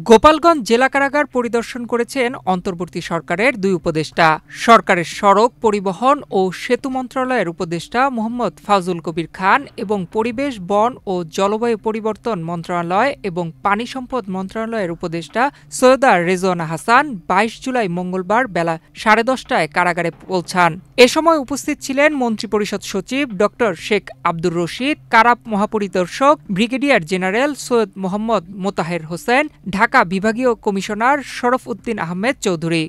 গোপালগঞ্জ জেলা কারাগার পরিদর্শন করেছেন অন্তর্বর্তী সরকারের দুই উপদেষ্টা। সরকারের সড়ক পরিবহন ও সেতু মন্ত্রণালয়ের উপদেষ্টা মোহাম্মদ ফাজুল কবির খান এবং পরিবেশ, বন ও জলবায়ু পরিবর্তন মন্ত্রণালয় এবং পানি সম্পদ মন্ত্রণালয়ের উপদেষ্টা সৈয়দা রেজওয়ানা হাসান ২২ জুলাই মঙ্গলবার বেলা ১০:৩০টায় কারাগারে পৌঁছান। এ সময় উপস্থিত ছিলেন মন্ত্রিপরিষদ সচিব ড শেখ আব্দুর রশিদ, কারা মহাপরিদর্শক ব্রিগেডিয়ার জেনারেল সৈয়দ মোহাম্মদ মোতাহের হোসেন, ঢাকা বিভাগীয় কমিশনার শরফ উদ্দিন আহমেদ চৌধুরী।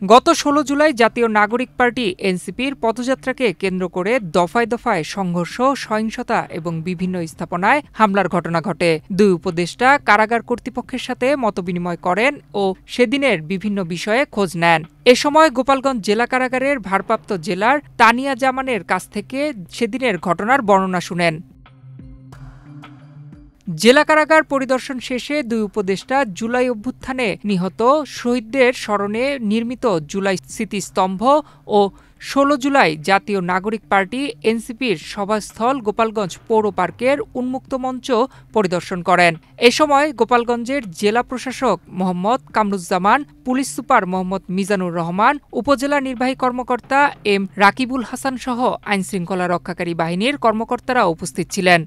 গত ১৬ জুলাই জাতীয় নাগরিক পার্টি এনসিপির পদযাত্রাকে কেন্দ্র করে দফায় দফায় সংঘর্ষ, সহিংসতা এবং বিভিন্ন স্থাপনায় হামলার ঘটনা ঘটে। দুই উপদেষ্টা কারাগার কর্তৃপক্ষের সাথে মতবিনিময় করেন ও সেদিনের বিভিন্ন বিষয়ে খোঁজ নেন। এ সময় গোপালগঞ্জ জেলা কারাগারের ভারপ্রাপ্ত জেলার তানিয়া জামানের কাছ থেকে সেদিনের ঘটনার বর্ণনা শুনেন। জেলা কারাগার পরিদর্শন শেষে দুই উপদেষ্টা জুলাই অভ্যুত্থানে নিহত শহীদদের স্মরণে নির্মিত জুলাই স্মৃতিস্তম্ভ ও ১৬ জুলাই জাতীয় নাগরিক পার্টি এনসিপির সভাস্থল গোপালগঞ্জ পৌর পার্কের উন্মুক্ত মঞ্চ পরিদর্শন করেন। এ সময় গোপালগঞ্জের জেলা প্রশাসক মোহাম্মদ কামরুজ্জামান, পুলিশ সুপার মোহাম্মদ মিজানুর রহমান, উপজেলা নির্বাহী কর্মকর্তা এম রাকিবুল হাসান সহ আইনশৃঙ্খলা রক্ষাকারী বাহিনীর কর্মকর্তারা উপস্থিত ছিলেন।